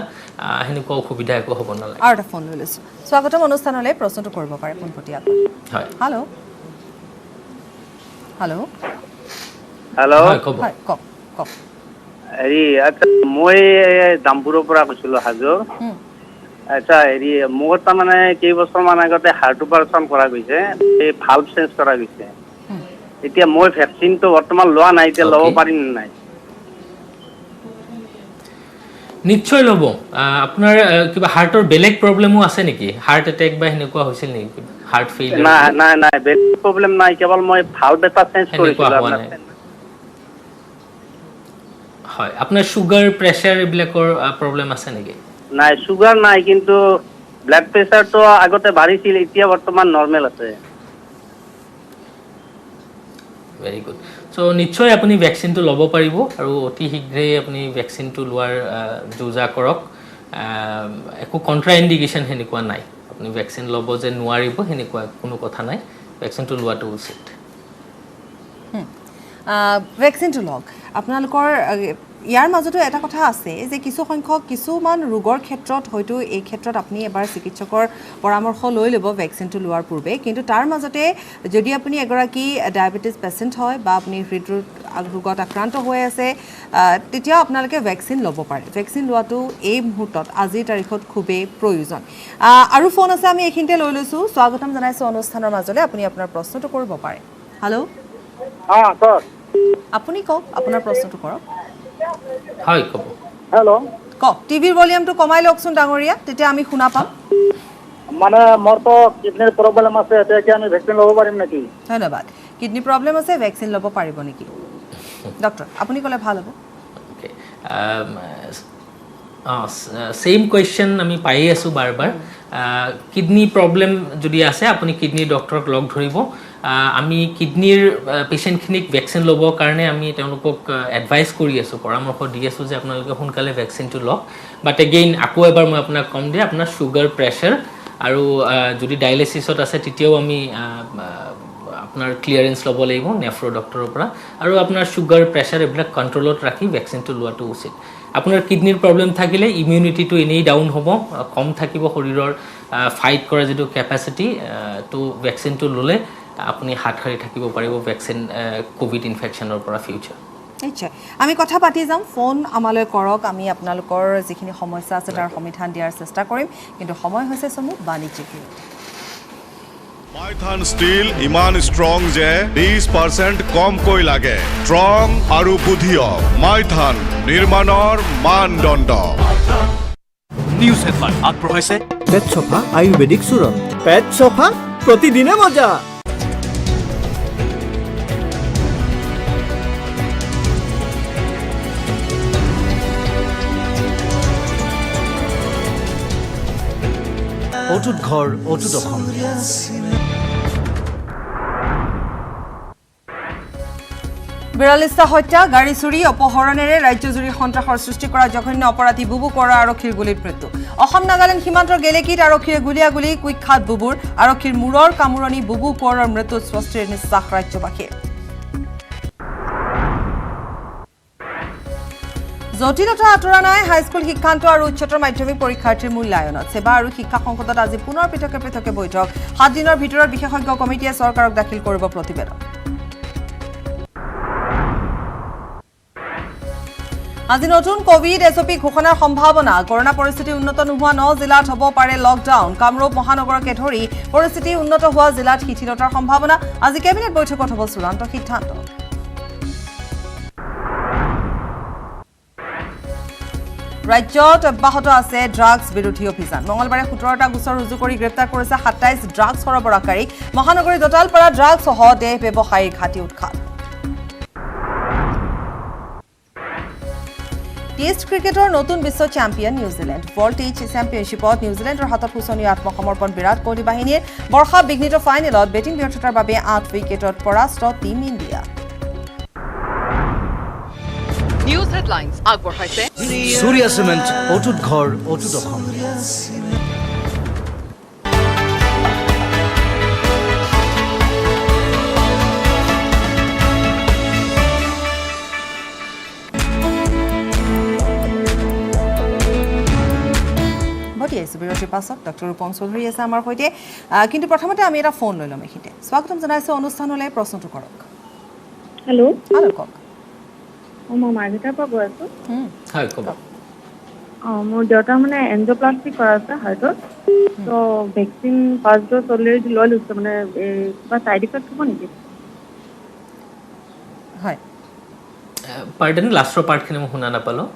সেনেকুৱা অসুবিধা একো হ'ব নালাগে আৰু এটা ফোন লৈ লৈছোঁ স্বাগতম অনুষ্ঠানলৈ প্ৰশ্নটো কৰিব পাৰে পোনপটীয়াকৈ হয় হেল্ল' হেল্ল' হেল্ল' হয় ক'ব হয় কওক কওক হেৰি আচ্ছা মই দামপুৰৰ পৰা কৈছিলোঁ হাজোৰ আচ্ছা হেৰি মোৰ তাৰমানে কেইবছৰমান আগতে হাৰ্ট অপাৰেশ্যন কৰা গৈছে এই ভাল্ভ চেঞ্জ কৰা গৈছে এতিয়া মই ভেকচিনটো বৰ্তমান লোৱা নাই এতিয়া ল'ব পাৰিম নে নাই নিশ্চয় ল'ব আপোনাৰ কিবা হাৰ্টৰ বেলেগ প্ৰব্লেমো আছে নেকি হাৰ্ট এটেক বা সেনেকুৱা হৈছিল নেকি হাৰ্ট ফেইলিয়াৰ নাই নাই নাই বেলেগ প্ৰব্লেম নাই কেৱল মই ভাল্ভ এটা চেঞ্জ কৰিছিলোঁ আপোনাৰ হয় আপোনাৰ চুগাৰ প্ৰেছাৰ এইবিলাকৰ প্ৰব্লেম আছে নেকি নাই চুগাৰ নাই কিন্তু ব্লাড প্ৰেছাৰটো আগতে বাঢ়িছিল এতিয়া বৰ্তমান নৰ্মেল আছে ভেৰি গুড চ' নিশ্চয় আপুনি ভেকচিনটো ল'ব পাৰিব আৰু অতি শীঘ্ৰেই আপুনি ভেকচিনটো লোৱাৰ যুঁজা কৰক একো কণ্ট্ৰা ইণ্ডিকেশ্যন সেনেকুৱা নাই আপুনি ভেকচিন ল'ব যে নোৱাৰিব সেনেকুৱা কোনো কথা নাই ভেকচিনটো লোৱাটো উচিত ভেকচিনটো লওক আপোনালোকৰ ইয়াৰ মাজতো এটা কথা আছে যে কিছুমান ৰোগৰ ক্ষেত্ৰত হয়তো এই ক্ষেত্ৰত আপুনি এবাৰ চিকিৎসকৰ পৰামৰ্শ লৈ ল'ব ভেকচিনটো লোৱাৰ পূৰ্বে কিন্তু তাৰ মাজতে যদি আপুনি এগৰাকী ডায়েবেটিছ পেচেণ্ট হয় বা আপুনি হৃদৰোগত আক্ৰান্ত হৈ আছে তেতিয়া আপোনালোকে ভেকচিন ল'ব পাৰে ভেকচিন লোৱাটো এই মুহূৰ্তত আজিৰ তাৰিখত খুবেই প্ৰয়োজন আৰু ফোন আছে আমি এইখিনিতে লৈ লৈছোঁ স্বাগতম জনাইছোঁ অনুষ্ঠানৰ মাজলৈ আপুনি আপোনাৰ প্ৰশ্নটো কৰিব পাৰে হেল্ল' আপুনি কওক আপোনাৰ প্ৰশ্নটো কৰক হয় ক'ব হেল্ল' কওক টিভিৰ ভলিউমটো কমাই লওকচোন ডাঙৰীয়া তেতিয়া আমি শুনা পাম মানে মোৰতো কিডনিৰ প্ৰব্লেম আছে এতিয়া কি আমি ভেকচিন ল'ব পাৰিম নেকি ধন্যবাদ কিডনি প্ৰব্লেম আছে ভেকচিন ল'ব পাৰিব নেকি ডক্টৰ আপুনি ক'লে ভাল হ'ব অ'কে ছেইম কুৱেশ্যন আমি পায়ে আছোঁ বাৰ বাৰ কিডনি প্ৰব্লেম যদি আছে আপুনি কিডনি ডক্টৰক লগ ধৰিব আমি কিডনিৰ পেচেণ্টখিনিক ভেকচিন ল'বৰ কাৰণে আমি তেওঁলোকক এডভাইচ কৰি আছোঁ পৰামৰ্শ দি আছোঁ যে আপোনালোকে সোনকালে ভেকচিনটো লওক বাট এগেইন আকৌ এবাৰ মই আপোনাক ক'ম যে আপোনাৰ চুগাৰ প্ৰেছাৰ আৰু যদি ডায়েলিচিছত আছে তেতিয়াও আমি আপোনাৰ ক্লিয়াৰেঞ্চ ল'ব লাগিব নেফ্ৰ' ডক্টৰৰ পৰা আৰু আপোনাৰ চুগাৰ প্ৰেছাৰ এইবিলাক কণ্ট্ৰলত ৰাখি ভেকচিনটো লোৱাটো উচিত আপোনাৰ কিডনিৰ প্ৰব্লেম থাকিলে ইমিউনিটিটো এনেই ডাউন হ'ব কম থাকিব শৰীৰৰ ফাইট কৰা যিটো কেপাচিটি তো ভেকচিনটো ল'লে আপুনি হাত সাৰি থাকিব পাৰিব ভেকচিন ক'ভিড ইনফেকশ্যনৰ পৰা ফিউচাৰ নিশ্চয় আমি কথা পাতি যাম ফোন আমালৈ কৰক আমি আপোনালোকৰ যিখিনি সমস্যা আছে তাৰ সমাধান দিয়াৰ চেষ্টা কৰিম কিন্তু সময় হৈছে চমু বাণিজ্যিক মাইথান ষ্টীল ইমান ষ্ট্ৰং যে 20% কমকৈ লাগে ষ্ট্ৰং আৰু বুদ্ধিয়ক মাইথান নিৰ্মাণৰ মানদণ্ড নিউজ হেডলাইন আগবঢ়াইছে পেট চফা আয়ুৰ্বেদিক চূৰণ পেট চফা প্ৰতিদিনে মজা অটুট ঘৰ অটুট অসম বিৰালিষ্টা হত্যা গাড়ী চুৰি অপহৰণেৰে ৰাজ্যজুৰি সন্ত্ৰাসৰ সৃষ্টি কৰা জঘন্য অপৰাধী বুবু কোঁৱৰৰ আৰক্ষীৰ গুলীত মৃত্যু অসম নাগালেণ্ড সীমান্তৰ গেলেকীত আৰক্ষীয়ে গুলীয়াগুলী কুখ্যাত বুবুৰ আৰক্ষীৰ মূৰৰ কামোৰণি বুবু কোঁৱৰৰ মৃত্যুত স্বস্তিৰ নিশ্বাস ৰাজ্যবাসীৰ জটিলতা আঁতৰা নাই হাইস্কুল শিক্ষান্ত আৰু উচ্চতৰ মাধ্যমিক পৰীক্ষাৰ্থীৰ মূল্যায়নত সেৱা আৰু শিক্ষা সংসদত আজি পুনৰ পৃথকে পৃথকে বৈঠক 7 দিনৰ ভিতৰত বিশেষজ্ঞ কমিটিয়ে চৰকাৰক দাখিল কৰিব প্ৰতিবেদন আজি নতুন কোভিড এছঅপি ঘোষণাৰ সম্ভাৱনা কৰোনা পৰিস্থিতি উন্নত নোহোৱা 9 জিলাত হ'ব পাৰে লকডাউন কামৰূপ মহানগৰকে ধৰি পৰিস্থিতি উন্নত হোৱা জিলাত শিথিলতাৰ সম্ভাৱনা আজি কেবিনেট বৈঠকত হ'ব চূড়ান্ত সিদ্ধান্ত ৰাজ্যত অব্যাহত আছে ড্ৰাগছ বিৰোধী অভিযান মঙলবাৰে 17টা গোচৰ ৰুজু কৰি গ্ৰেপ্তাৰ কৰিছে 27 ড্ৰাগছ সৰবৰাহকাৰী মহানগৰী দোতালপাৰা ড্ৰাগছ সহ দেহ ব্যৱসায়ীৰ ঘাটি উৎখাত টেষ্ট ক্ৰিকেটৰ নতুন বিশ্ব চেম্পিয়ন নিউজিলেণ্ড ৱৰ্ল্ড টেষ্ট চেম্পিয়নশ্বিপত নিউজিলেণ্ডৰ হাতত শোচনীয় আত্মসমৰ্পণ বিৰাট কোহলি বাহিনীৰ বৰ্ষা বিঘ্নিত ফাইনেলত বেটিং ব্যৰ্থতাৰ বাবে 8 উইকেটত পৰাস্ত টীম ইণ্ডিয়া নিউজ হেডলাইন্স আগবঢ়াইছে সূৰ্য চিমেণ্ট অটুট ঘৰ অটুট অসম বিৰতিৰ পাছত ডক্টৰ ৰূপম চৌধুৰী আছে আমাৰ সৈতে কিন্তু প্ৰথমতে আমি এটা ফোন লৈ ল'ম এইখিনিতে স্বাগতম জনাইছোঁ অনুষ্ঠানলৈ প্ৰশ্নটো কৰক হেল্ল' হেল্ল' কওক মই মাৰ্ঘেটাৰ পৰা গৈ আছোঁ হয় ক'ব মোৰ দেউতাৰ মানে এনজিঅ'প্লাষ্টিক কৰা আছে হাৰ্টত তো ভেকচিন ফাৰ্ষ্ট ড'জ অলৰেডি লৈ লৈছোঁ মানে কিবা ছাইড ইফেক্ট হ'ব নেকি হয় পাৰ্টেন লাষ্টৰ পাৰ্টখিনি মই শুনা নাপালোঁ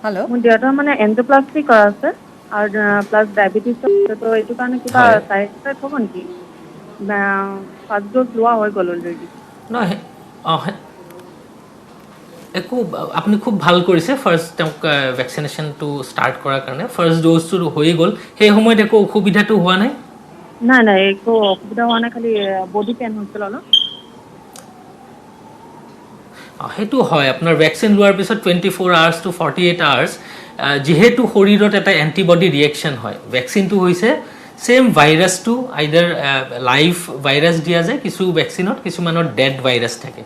হেল্ল' মোৰ দেউতাৰ মানে এনজিঅ'প্লাষ্টিক কৰা আছে আৰু প্লাছ ডায়েবেটিছ আছে তো এইটো কাৰণে কিবা ছাইড ইফেক্ট হ'ব নেকি ফাৰ্ষ্ট ড'জ লোৱা হৈ গ'ল অলৰেডি নহয় একো আপুনি খুব ভাল কৰিছে ফাৰ্ষ্ট তেওঁক ভেকচিনেশ্যনটো ষ্টাৰ্ট কৰাৰ কাৰণে ফাৰ্ষ্ট ড'জটো হৈ গ'ল সেই সময়ত একো অসুবিধাটো হোৱা নাই নাই একো অসুবিধা হোৱা নাই খালি বডি পেইন হৈছিল অলপ সেইটো হয় আপোনাৰ ভেকচিন লোৱাৰ পিছত 24 আৱাৰ্ছ টু 48 আৱাৰ্ছ যিহেতু শৰীৰত এটা এণ্টিবডি ৰিয়েকশ্যন হয় ভেকচিনটো হৈছে ছেম ভাইৰাছটো আইদাৰ লাইভ ভাইৰাছ দিয়া যায় কিছু ভেকচিনত কিছুমানৰ ডেড ভাইৰাছ থাকে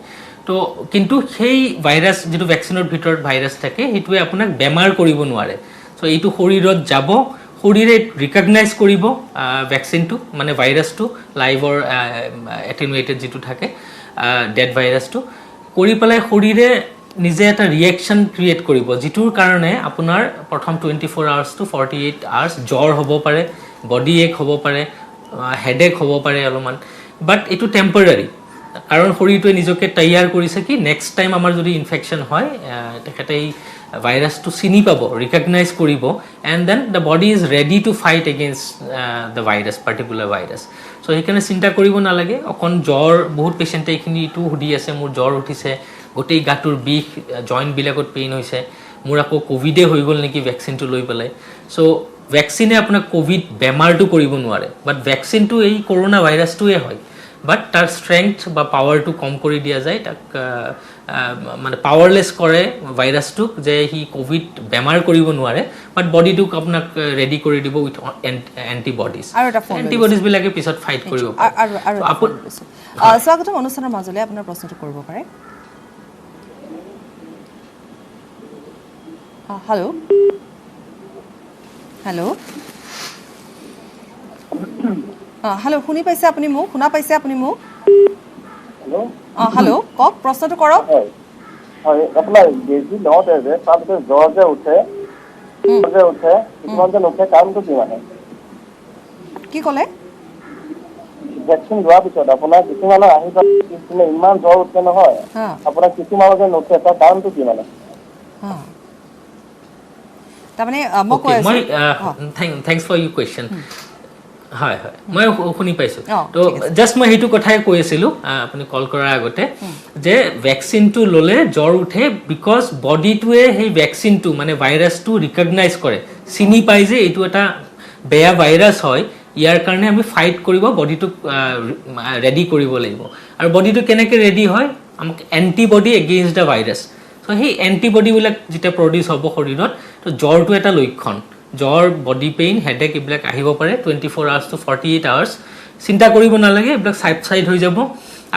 তো কিন্তু সেই ভাইৰাছ যিটো ভেকচিনৰ ভিতৰত ভাইৰাছ থাকে সেইটোৱে আপোনাক বেমাৰ কৰিব নোৱাৰে চ' এইটো শৰীৰত যাব শৰীৰে ৰিকগনাইজ কৰিব ভেকচিনটো মানে ভাইৰাছটো লাইভৰ এটেনুৱেটেড যিটো থাকে ডেড ভাইৰাছটো কৰি পেলাই শৰীৰে নিজে এটা ৰিয়েকশ্যন ক্ৰিয়েট কৰিব যিটোৰ কাৰণে আপোনাৰ প্ৰথম 24 আৱাৰ্ছ টু 48 আৱাৰ্ছ জ্বৰ হ'ব পাৰে বডি এক হ'ব পাৰে হেডেক হ'ব পাৰে অলপমান বাট এইটো টেম্পৰাৰী কাৰণ শৰীৰটোৱে নিজকে তৈয়াৰ কৰিছে কি নেক্সট টাইম আমাৰ যদি ইনফেকশ্যন হয় তেখেতে এই ভাইৰাছটো চিনি পাব ৰিকগনাইজ কৰিব and then the body is ready to fight against the virus particular virus so' সেইকাৰণে চিন্তা কৰিব নালাগে অকণ জ্বৰ বহুত পেচেণ্টে এইখিনি এইটো সুধি আছে মোৰ জ্বৰ উঠিছে গোটেই গাটোৰ বিষ জইণ্টবিলাকত পেইন হৈছে মোৰ আকৌ ক'ভিডে হৈ গ'ল নেকি ভেকচিনটো লৈ পেলাই চ' ভেকচিনে আপোনাক ক'ভিড বেমাৰটো কৰিব নোৱাৰে বাট ভেকচিনটো এই কৰোণা ভাইৰাছটোৱে হয় বাট তাৰ ষ্ট্ৰেংথ বা পাৱাৰটো কম কৰি দিয়া যায় তাক মানে পাৱাৰলেছ কৰে ভাইৰাছটোক যে সি ক'ভিড বেমাৰ কৰিব নোৱাৰে বাট বডিটোক আপোনাক ৰেডি কৰি দিব উইথ এণ্টিবডিজ এণ্টিবডিজবিলাকে পিছত ফাইট কৰিব পাৰে স্বাগতম অনুষ্ঠানৰ মাজলৈ আপোনাৰ প্ৰশ্নটো কৰিব পাৰে হেল্ল' হেল্ল' হেল্ল' শুনি পাইছে আপুনি মোক শুনা পাইছে আপুনি মোক হেল্ল' কওক প্ৰশ্নটো কৰক হয় আপোনাৰ বেজি লওঁতে যে তাৰপিছত জ্বৰ যে উঠে কিছুমান যে নুঠে কাৰণটো কি মানে কি ক'লে ভেকচিন লোৱাৰ পিছত আপোনাৰ কিছুমানৰ আহি পিছদিনা ইমান জ্বৰ উঠে নহয় আপোনাৰ কিছুমানৰ যে নুঠে তাৰ কাৰণটো কি মানে তাৰমানে মই কৈ আছোঁ থেংকছ ফৰ ইউৰ কুৱেশ্যন হয় হয় মই শুনি পাইছোঁ তো জাষ্ট মই সেইটো কথাই কৈ আছিলোঁ আপুনি কল কৰাৰ আগতে যে ভেকচিনটো ল'লে জ্বৰ উঠে বিকজ বডিটোৱে সেই ভেকচিনটো মানে ভাইৰাছটো ৰিকগনাইজ কৰে চিনি পায় যে এইটো এটা বেয়া ভাইৰাছ হয় ইয়াৰ কাৰণে আমি ফাইট কৰিব বডিটোক ৰেডি কৰিব লাগিব আৰু বডিটো কেনেকৈ ৰেডি হয় আমাক এণ্টিবডি এগেইনষ্ট দ্য ভাইৰাছ চ' সেই এণ্টিবডিবিলাক যেতিয়া প্ৰডিউচ হ'ব শৰীৰত তো জ্বৰটো এটা লক্ষণ জ্বৰ বডি পেইন হেডেক এইবিলাক আহিব পাৰে 24 আৱাৰ্ছ টু 48 আৱাৰ্ছ চিন্তা কৰিব নালাগে এইবিলাক ছাইড হৈ যাব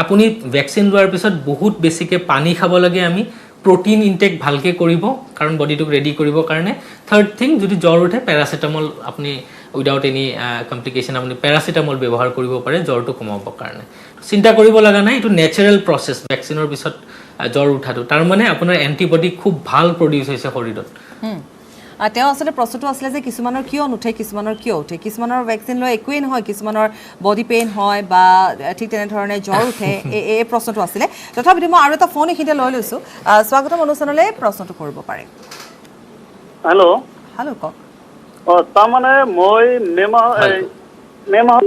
আপুনি ভেকচিন লোৱাৰ পিছত বহুত বেছিকৈ পানী খাব লাগে আমি প্ৰটিন ইনটেক ভালকৈ কৰিব কাৰণ বডিটোক ৰেডি কৰিবৰ কাৰণে থাৰ্ড থিং যদি জ্বৰ উঠে পেৰাচিটামল আপুনি উইদাউট এনি কমপ্লিকেশ্যন আপুনি পেৰাচিটামল ব্যৱহাৰ কৰিব পাৰে জ্বৰটো কমাবৰ কাৰণে চিন্তা কৰিব লগা নাই এইটো নেচাৰেল প্ৰচেছ ভেকচিনৰ পিছত জ্বৰ উঠাটো তাৰমানে আপোনাৰ এণ্টিবডি খুব ভাল প্ৰডিউচ হৈছে শৰীৰত তেওঁ আচলতে প্ৰশ্নটো আছিলে যে কিছুমানৰ কিয় নুঠে কিছুমানৰ কিয় উঠে কিছুমানৰ ভেকচিন লৈ একোৱেই নহয় কিছুমানৰ বডি পেইন হয় বা ঠিক তেনেধৰণে জ্বৰ উঠে এই প্ৰশ্নটো আছিলে তথাপিতো মই আৰু এটা ফোন এইখিনিতে লৈ লৈছোঁ স্বাগতম অনুষ্ঠানলৈ প্ৰশ্নটো কৰিব পাৰে হেল্ল' হেল্ল' কওক তাৰমানে মই মে মাহত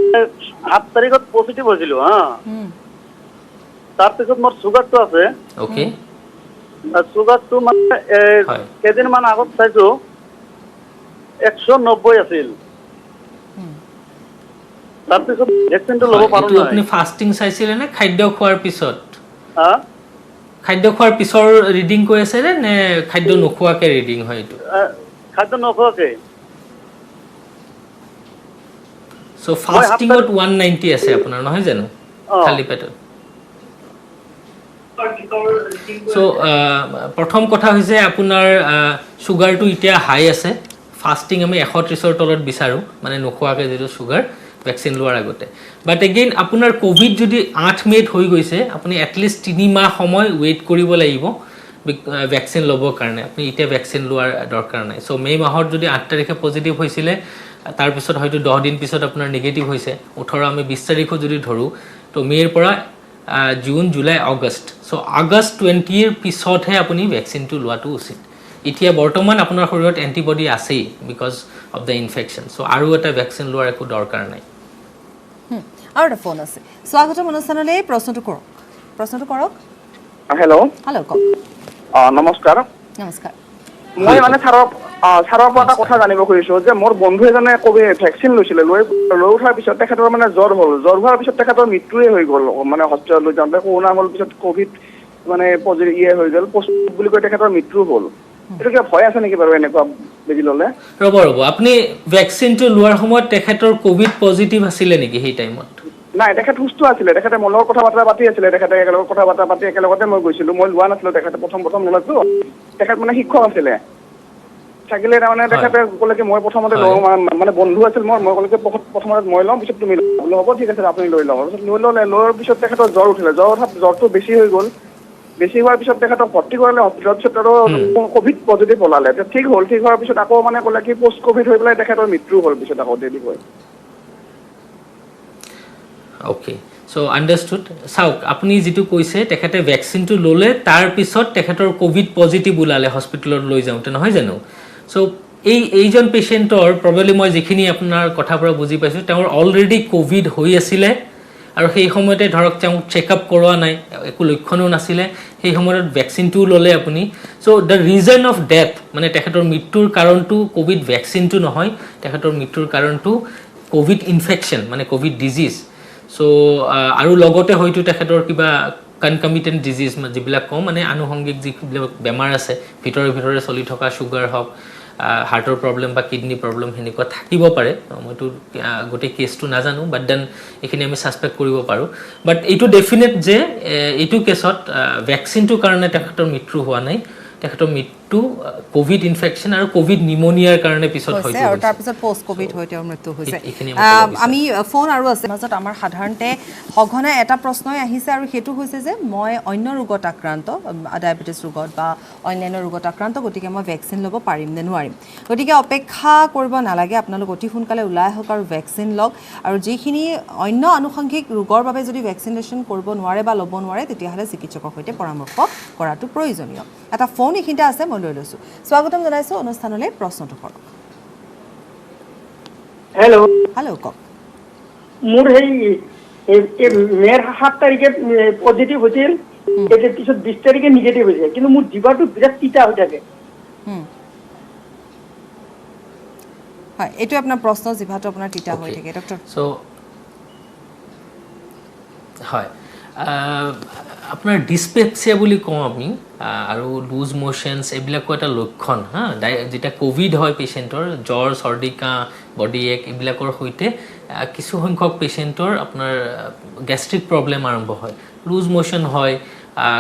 7 তাৰিখত পজিটিভ হৈছিলোঁ তাৰপিছত মোৰ চুগাৰটো আছে অ'কে চুগাৰটো মানে হয়। কেইদিনমান আগত চাইছো 190 আছিল। তাৰপিছত ভেকচিনটো ল'ব পাৰো এইটো নাই? আপুনি ফাষ্টিং চাইছিলে নে খাদ্য খোৱাৰ পিছত? হা? খাদ্য খোৱাৰ পিছৰ ৰিডিং কৈ আছে নে খাদ্য নোখোৱাকে ৰিডিং হয় এইটো? খাদ্য নোখোৱাকে। সো ফাষ্টিংত 190 আছে আপোনাৰ নহয় জানো খালি পেটত? সো প্ৰথম কথা হৈছে আপোনাৰ সুগাৰটো এতিয়া হাই আছে। ফাষ্টিং আমি 130ৰ তলত বিচাৰোঁ মানে নোখোৱাকে যিটো সুগাৰ ভেকচিন লোৱাৰ আগতে। বাট এগেইন আপোনাৰ কোভিড যদি 8 মে'ত হৈ গৈছে আপুনি এটলিষ্ট 3 মাহ সময় ৱেইট কৰিব লাগিব ভেকচিন ল'বৰ কাৰণে। আপুনি এতিয়া ভেকচিন লোৱাৰ দৰকাৰ নাই। সো মে' মাহত যদি 8 তাৰিখে পজিটিভ হৈছিলে তাৰপিছত হয়তো 10 দিন পিছত আপোনাৰ নিগেটিভ হৈছে 18 আমি 20 তাৰিখো যদি ধৰোঁ তো মে'ৰ পৰা June July August. So August 20ৰ পিছতহে আপুনি ভেকচিনটো লোৱাটো উচিত। এতিয়া বৰ্তমান আপোনাৰ শৰীৰত এণ্টিবডি আছেই because of the infection. So আৰু এটা ভেকচিন লোৱাৰ একো দৰকাৰ নাই। আৰু এটা ফোন আছে। স্বাগতম অনুষ্ঠানলৈ প্ৰশ্নটো কৰক। হেল্ল'। হেল্ল' কওক। নমস্কাৰ। নমস্কাৰ। মই মানে ছাৰৰ পৰা এটা কথা জানিব খুজিছো যে মোৰ বন্ধু এজনে ভেকচিন লৈছিলে লৈ উঠাৰ পিছত তেখেতৰ মানে জ্বৰ হোৱাৰ পিছত তেখেতৰ মৃত্যুয়ে হৈ গ'ল। মানে হস্পিটেলত লৈ যাওঁতে কৰোণা হ'ল পিছত কোভিড মানে হৈ গ'ল পজিটিভ বুলি কৈ তেখেতৰ মৃত্যু হ'ল। এইটো কিবা ভয় আছে নেকি বাৰু এনেকুৱা বেজি ল'লে? ৰ'ব আপুনি ভেকচিনটো লোৱাৰ সময়ত তেখেতৰ কোভিড পজিটিভ আছিলে নেকি সেই টাইমত? নাই, তেখেত সুস্থ আছিলে। তেখেতে মোৰ লগত কথা বতৰা পাতি আছিলে। তেখেতে একেলগত কথা বতৰা পাতি একেলগতে মই গৈছিলো। মই লোৱা নাছিলো। তেখেতে প্ৰথম ল'লো। তেখেত মানে শিক্ষক আছিলে। থাকিলে তাৰমানে তেখেতে ক'লে কি মই প্ৰথমতে লওঁ মানে বন্ধু আছিল মই ক'লে কি প্ৰথমতে মই ল'ম পিছত তুমি বোলো হ'ব ঠিক আছে আপুনি লৈ লওক। পিছত লোৱাৰ পিছত তেখেতৰ জ্বৰ উঠিলে। জ্বৰটো বেছি হৈ গ'ল। বেছি হোৱাৰ পিছত তেখেতক ভৰ্তি কৰালে হস্পিটেলত। পিছত আৰু কোভিড পজিটিভ ওলালে। ঠিক হ'ল। ঠিক হোৱাৰ পিছত আকৌ মানে ক'লে কি পষ্ট কোভিড হৈ পেলাই তেখেতৰ মৃত্যু হ'ল পিছত আকৌ দেৰি হৈ। Okay so understood. চাওক আপুনি যিটো কৈছে তেখেতে ভেকচিনটো ল'লে তাৰপিছত তেখেতৰ কোভিড পজিটিভ ওলালে হস্পিটেলত লৈ যাওঁতে নহয় জানো? সো এইজন পেচেণ্টৰ প্ৰবেবলি মই যিখিনি আপোনাৰ কথাৰ পৰা বুজি পাইছোঁ তেওঁৰ অলৰেডি কোভিড হৈ আছিলে আৰু সেই সময়তে ধৰক তেওঁক চেকআপ কৰোৱা নাই একো লক্ষণো নাছিলে সেই সময়ত ভেকচিনটোও ল'লে আপুনি। So the reason of death মানে তেখেতৰ মৃত্যুৰ কাৰণটো কোভিড ভেকচিনটো নহয় তেখেতৰ মৃত্যুৰ কাৰণটো কোভিড ইনফেকশ্যন মানে কোভিড ডিজিজ। সো আৰু লগতে হয়তো তেখেতৰ কিবা কনকমিটেণ্ট ডিজিজ যিবিলাক কওঁ মানে আনুষংগিক যিবিলাক বেমাৰ আছে ভিতৰে চলি থকা চুগাৰ হওক হাৰ্টৰ প্ৰব্লেম বা কিডনি প্ৰব্লেম সেনেকুৱা থাকিব পাৰে। মইতো গোটেই কেছটো নাজানো বাট দেন এইখিনি আমি ছাছপেক্ট কৰিব পাৰোঁ। বাট এইটো ডেফিনেট যে এইটো কেছত ভেকচিনটোৰ কাৰণে তেখেতৰ মৃত্যু হোৱা নাই। তেখেতৰ মৃত্যু কোভিড ইনফেকশ্যন আৰু কোভিড নিউমনিয়াৰ কাৰণে পিছত হৈছে আৰু তাৰপিছত পষ্ট কোভিড হৈ তেওঁৰ মৃত্যু হৈছে। আমি ফোন আৰু আছে মাজত আমাৰ সাধাৰণতে সঘনাই এটা প্ৰশ্নই আহিছে আৰু সেইটো হৈছে যে মই অন্য ৰোগত আক্ৰান্ত ডায়েবেটিছ ৰোগত বা অন্যান্য ৰোগত আক্ৰান্ত গতিকে মই ভেকচিন ল'ব পাৰিম নে নোৱাৰিম। গতিকে অপেক্ষা কৰিব নালাগে আপোনালোক অতি সোনকালে ওলাই আহক আৰু ভেকচিন লওক। আৰু যিখিনি অন্য আনুষংগিক ৰোগৰ বাবে যদি ভেকচিনেশ্যন কৰিব নোৱাৰে বা ল'ব নোৱাৰে তেতিয়াহ'লে চিকিৎসকৰ সৈতে পৰামৰ্শ কৰাটো প্ৰয়োজনীয়। এটা ফোন এইখিনিতে আছে মই লৈ লৈছোঁ। স্বাগতম জনাইছোঁ অনুষ্ঠানলৈ প্ৰশ্নটো কৰক। হেল্ল' কওক। মোৰ সেই মে'ৰ 7 তাৰিখে পজিটিভ হৈছিল পিছত 20 তাৰিখে নিগেটিভ হৈছে কিন্তু মোৰ জিভাটো বিৰাট তিতা হৈ থাকে। হয় এইটো আপোনাৰ প্ৰশ্ন জিভাটো আপোনাৰ তিতা হৈ থাকে ডক্টৰ। সো হয় আপোনাৰ ডিছপেপচিয়া বুলি কওঁ আমি আৰু লুজ মোশ্যনছ এইবিলাকো এটা লক্ষণ হা। যেতিয়া কোভিড হয় পেচেণ্টৰ জ্বৰ চৰ্দি কাহ বডি এক এইবিলাকৰ সৈতে কিছু সংখ্যক পেচেণ্টৰ আপোনাৰ গেষ্ট্ৰিক প্ৰব্লেম আৰম্ভ হয় লুজ মোশ্যন হয়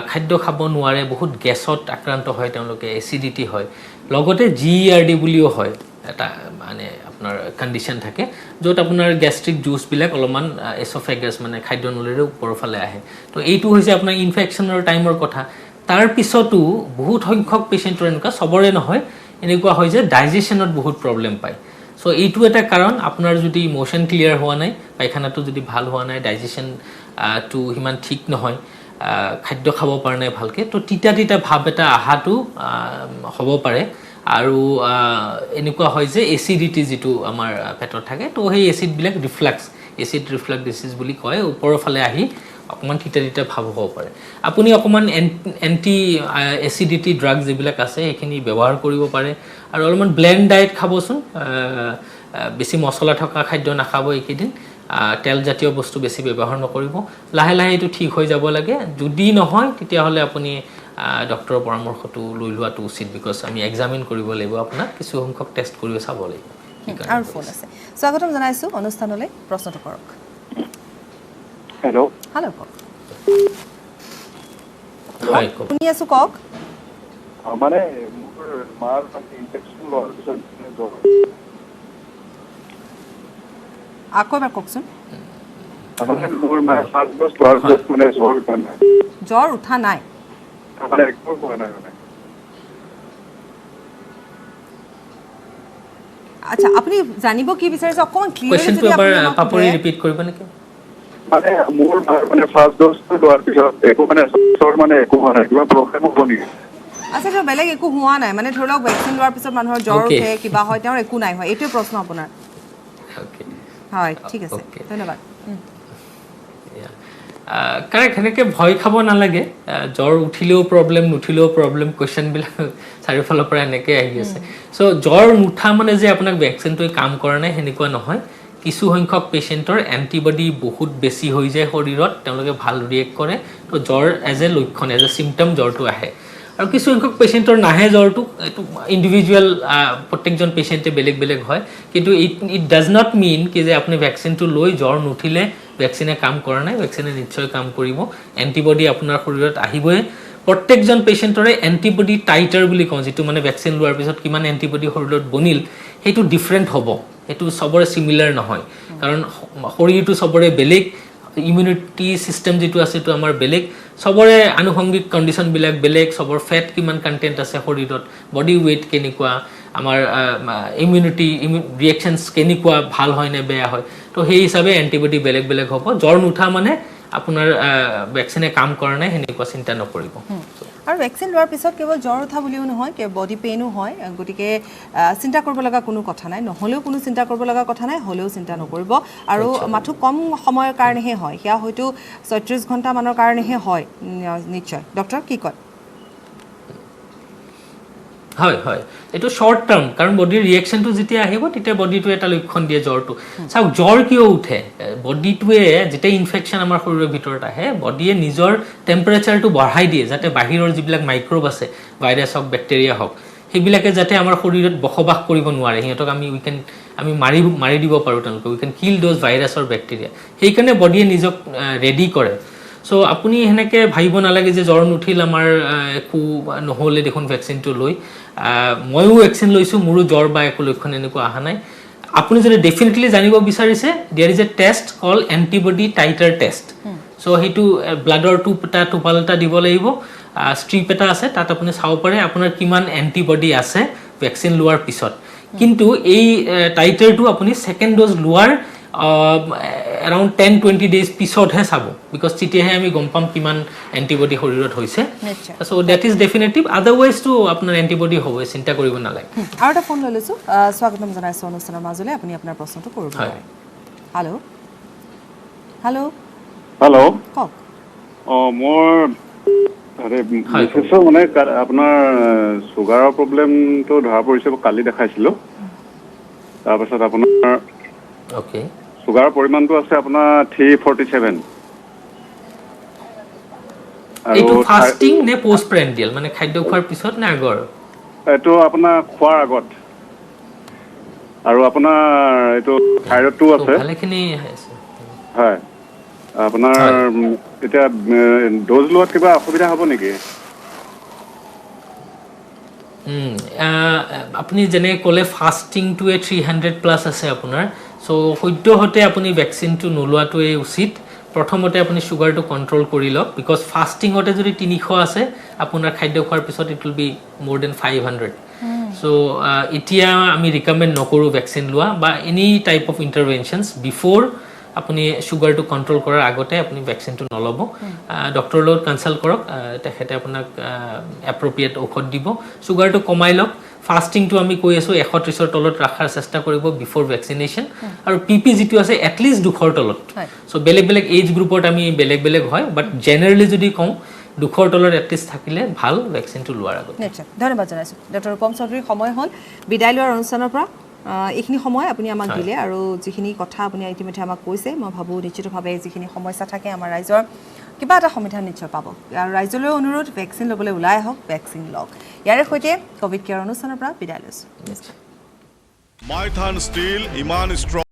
খাদ্য খাব নোৱাৰে বহুত গেছত আক্ৰান্ত হয় তেওঁলোকে এচিডিটি হয় লগতে GERD বুলিও হয় এটা মানে আপোনাৰ কণ্ডিশ্যন থাকে য'ত আপোনাৰ গেষ্ট্ৰিক জুচবিলাক অলপমান এছ'ফেগাছ মানে খাদ্যনলীৰ ওপৰৰ ফালে আহে। তো এইটো হৈছে আপোনাৰ ইনফেকশ্যনৰ টাইমৰ কথা। তাৰপিছতো বহুত সংখ্যক পেচেণ্টৰ এনেকুৱা চবৰে নহয় এনেকুৱা হয় যে ডাইজেশ্যনত বহুত প্ৰব্লেম পায়। সো এইটো এটা কাৰণ আপোনাৰ যদি মোশ্যন ক্লিয়াৰ হোৱা নাই পায়খানাটো যদি ভাল হোৱা নাই ডাইজেশ্যনটো সিমান ঠিক নহয় খাদ্য খাব পৰা নাই ভালকৈ তো তিতা ভাৱ এটা অহাটো হ'ব পাৰে। আৰু এনেকুৱা হয় যে এচিডিটি যিটো আমাৰ পেটত থাকে তো সেই এচিডবিলাক এচিড ৰিফ্লাক্স ডিজিজ বুলি কয় ওপৰৰ ফালে আহি অকণমান তিতা ভাৱ হ'ব পাৰে আপুনি অকণমান এণ্টি এচিডিটি ড্ৰাগছ যিবিলাক আছে সেইখিনি ব্যৱহাৰ কৰিব পাৰে আৰু অলপমান ব্লেণ্ড ডায়েট খাবচোন বেছি মছলা থকা খাদ্য নাখাব এইকেইদিন তেল জাতীয় বস্তু বেছি ব্যৱহাৰ নকৰিব লাহে লাহে এইটো ঠিক হৈ যাব লাগে যদি নহয় তেতিয়াহ'লে আপুনি ডক্টৰৰ পৰামৰ্শটো লৈ লোৱাটো উচিত বিকজ আমি এক্সামিন কৰিব লাগিব আপোনাক কিছু সংখ্যক টেষ্ট কৰি চাব লাগিব আৰু ফোন আছে স্বাগতম জনাইছোঁ অনুষ্ঠানলৈ প্ৰশ্নটো কৰক হেল্ল' হেল্ল' কওক হয় কওক শুনি আছোঁ কওক মানে মোৰ মাৰ ইনফেকশ্যন লোৱাৰ পিছত আকৌ এবাৰ কওকচোন মোৰ মাৰ 5 বছৰ লোৱাৰ পিছত মানে জ্বৰ উঠা নাই জ্বৰ উঠা নাই মানে একো হোৱা নাই মানে আচ্ছা আপুনি জানিব কি বিচাৰিছে অকণমান কোৱেশ্চনটো এবাৰ পাপৰি ৰিপিট কৰিব নেকি মানে মোৰ মাৰ মানে 1st ড'জটো লোৱাৰ পিছত একো মানে জ্বৰ মানে একো হোৱা নাই কিবা প্ৰব্লেম হ'ব নেকি আচ্ছা তো বেলেগ একো হোৱা নাই মানে ধৰি লওক ভেকচিন লোৱাৰ পিছত মানুহৰ জ্বৰ উঠে কিবা হয় তেওঁৰ একো নাই হয় এইটোৱে প্ৰশ্ন আপোনাৰ হয় ঠিক আছে ধন্যবাদ কাৰেক্ট সেনেকৈ ভয় খাব নালাগে জ্বৰ উঠিলেও প্ৰব্লেম নুঠিলেও প্ৰব্লেম কুৱেশ্যনবিলাক চাৰিওফালৰ পৰা এনেকৈ আহি আছে চ' জ্বৰ নুঠা মানে যে আপোনাক ভেকচিনটোৱে কাম কৰা নাই সেনেকুৱা নহয় কিছু সংখ্যক পেচেণ্টৰ এণ্টিবডি বহুত বেছি হৈ যায় শৰীৰত তেওঁলোকে ভাল ৰিয়েক্ট কৰে তো জ্বৰ এজ এ লক্ষণ এজ এ চিম্পটম জ্বৰটো আহে আৰু কিছু সংখ্যক পেচেণ্টৰ নাহে জ্বৰটো এইটো ইণ্ডিভিজুৱেল প্ৰত্যেকজন পেচেণ্টে বেলেগ বেলেগ হয় কিন্তু ইট ডাজ নট মিন কি যে আপুনি ভেকচিনটো লৈ জ্বৰ নুঠিলে ভেকচিনে কাম কৰা নাই ভেকচিনে নিশ্চয় কাম কৰিব এণ্টিবডি আপোনাৰ শৰীৰত আহিবই প্ৰত্যেকজন পেচেণ্টৰে এণ্টিবডি টাইটাৰ বুলি কওঁ যিটো মানে ভেকচিন লোৱাৰ পিছত কিমান এণ্টিবডি শৰীৰত বনিল সেইটো ডিফাৰেণ্ট হ'ব সেইটো চবৰে চিমিলাৰ নহয় কাৰণ শৰীৰটো চবৰে বেলেগ ইমিউনিটি সিস্টেম যেটো আছে তো আমাৰ বেলেগ সবৰে আনুষঙ্গিক কন্ডিশন বিলাক বেলেগ সবৰ ফেট কিমান কন্টেন্ট আছে শৰীৰত বডি ওয়েট কেনেকুৱা আমাৰ ইমিউনিটি ৰিঅ্যাকশনস কেনেকুৱা ভাল হয় নে বেয়া হয় তো সেই হিচাপে এন্টিবডি বেলেগ বেলেগ হ'ব জ্বৰ নুঠা মানে আপোনাৰ ভ্যাকসিনে কাম কৰা নাই হেনেকুৱা চিন্তা নকৰিব আৰু ভ্যাকসিন লোৱাৰ পিছত কেৱল জ্বৰ উঠা বুলিও নহয় কে বডি পেইনো হয় গটিকে চিন্তা কৰিব লগা কোনো কথা নাই নহলেও কোনো চিন্তা কৰিব লগা কথা নাই হলেও চিন্তা নকৰিব আৰু মাথু কম সময়ৰ কাৰণেহে হয় হিয়া হয়তো 36 ঘণ্টা মানৰ কাৰণেহে হয় নিশ্চয় ডক্টৰ কি কয় হয় হয় এটো শৰ্ট টাৰ্ম কাৰণ বডিৰ ৰিঅ্যাকশনটো যেতিয়া আহিব তেতিয়া বডিটো এটা লক্ষণ দিয়ে জ্বৰটো চাও জ্বৰ কিয় উঠে বডিটোৱে যেতিয়া ইনফেকশন আমাৰ শৰীৰৰ ভিতৰত আহে বডিয়ে নিজৰ টেম্পাৰেচাৰটো বঢ়াই দিয়ে যাতে বাহিৰৰ যিবিলাক মাইক্ৰোব আছে ভাইৰাছ হক ব্যাকটেৰিয়া হক সেইবিলাকে যাতে আমাৰ শৰীৰত বসবাস কৰিব নোৱাৰে হিয়তক আমি মাৰি দিব পাৰো তেওঁলোকে we can kill those virus or bacteria সেইকাৰণে বডিয়ে নিজক ৰেডি কৰে সো আপুনি হেনেকে ভাইব নালাগে যে জ্বৰ নুঠিল আমাৰ একো নহলে দেখোন ভ্যাকচিনটো লৈ ময়ো ভ্যাকচিন লৈছো মোৰো জ্বৰ বা একো লক্ষণ এনেকুৱা আহা নাই আপুনি যদি ডেফিনেটলি জানিব বিচাৰিছে there is a test call antibody titre test so হেতু ব্লাডৰ টোপালটা দিব লাগিব স্ট্ৰিপ এটা আছে তাত আপুনি চাও পাৰে আপোনাৰ কিমান এন্টিবডি আছে ভ্যাকচিন লোৱাৰ পিছত কিন্তু এই টাইটাৰটো আপুনি সেকেন্ড ডোজ লোৱাৰ around 10-20 days পিছত হে চাব because তেতিয়াহে আমি গম পাম কিমান এন্টিবডি শৰীৰত হৈছে so that is definitive otherwise to আপোনাৰ এন্টিবডি হ'ব চিন্তা কৰিব নালাগে আৰু এটা ফোন লৈছো স্বাগতম জনাইছো অনুষ্ঠানৰ মাজলৈ আপুনি আপোনাৰ প্ৰশ্নটো কৰিব পাৰে হেল্ল হেল্ল হেল্ল কক মোৰ আৰে বিশেষকৈ মানে আপোনাৰ সুগাৰৰ প্ৰবলেমটো ধৰা পৰিছে কালি দেখাইছিলো তাৰপিছত আপোনাৰ ওকে সুগাৰ পৰিমাণটো আছে আপোনাৰ 347 এইটো ফাস্টিং নে পোষ্ট প্ৰেন্ডিয়াল মানে খাদ্য খোৱাৰ পিছত নে আগৰ এটো আপোনাৰ খোৱাৰ আগত আৰু আপোনাৰ এটো থাইৰয়ডটো আছে ভালেখিনি আছে হয় আপোনাৰ এটা ডোজ লোৱাত কিবা অসুবিধা হ'ব নেকি আপুনি যেনে ক'লে ফাস্টিংটোৱে 300 প্লাস আছে আপোনাৰ সো সদ্য হতে আপুনি ভ্যাকচিনটো নলোৱাটোৱে উচিত প্ৰথমতে আপুনি সুগাৰটো কন্ট্ৰোল কৰি লওক বিকজ ফাস্টিং হতে যদি 300 আছে আপোনাৰ খাদ্য খোৱাৰ পিছত ইট উইল বি মোৰ দেন 500 সো এতিয়া আমি ৰিকমেন্ড নকৰো ভ্যাকচিন লোৱা বা এনি টাইপ অফ ইন্টাৰভেনশনস বিফোৰ আপুনি সুগাৰটো কণ্ট্ৰল কৰাৰ আগতে আপুনি ভেকচিনটো নল'ব ডক্টৰৰ লগত কনচাল্ট কৰক তেখেতে আপোনাক এপ্ৰপ্ৰিয়েট ঔষধ দিব সুগাৰটো কমাই লওক ফাষ্টিংটো আমি কৈ আছোঁ 130ৰ তলত ৰখাৰ চেষ্টা কৰিব বিফৰ ভেকচিনেশ্যন আৰু পিপি যিটো আছে এটলিষ্ট 200ৰ তলত চ' বেলেগ বেলেগ এজ গ্ৰুপত আমি বেলেগ বেলেগ হয় বাট জেনেৰেলি যদি কওঁ 200ৰ তলত এটলিষ্ট থাকিলে ভাল ভেকচিনটো লোৱাৰ আগত নিশ্চয় ধন্যবাদ জনাইছোঁ ডক্টৰ ৰূপম চৌধুৰীৰ সময় হ'ল বিদায় লোৱাৰ অনুষ্ঠানৰ পৰা এইখিনি সময় আপুনি আমাক দিলে আৰু যিখিনি কথা আপুনি ইতিমধ্যে আমাক কৈছে মই ভাবোঁ নিশ্চিতভাৱে যিখিনি সমস্যা থাকে আমাৰ ৰাইজৰ কিবা এটা সমাধান নিশ্চয় পাব আৰু ৰাইজলৈ অনুৰোধ ভেকচিন ল'বলৈ ওলাই আহক ভেকচিন লওক ইয়াৰে সৈতে কোভিড কেয়াৰ অনুষ্ঠানৰ পৰা বিদায় লৈছোঁ মাইথান ষ্টীল ইমান ষ্ট্ৰং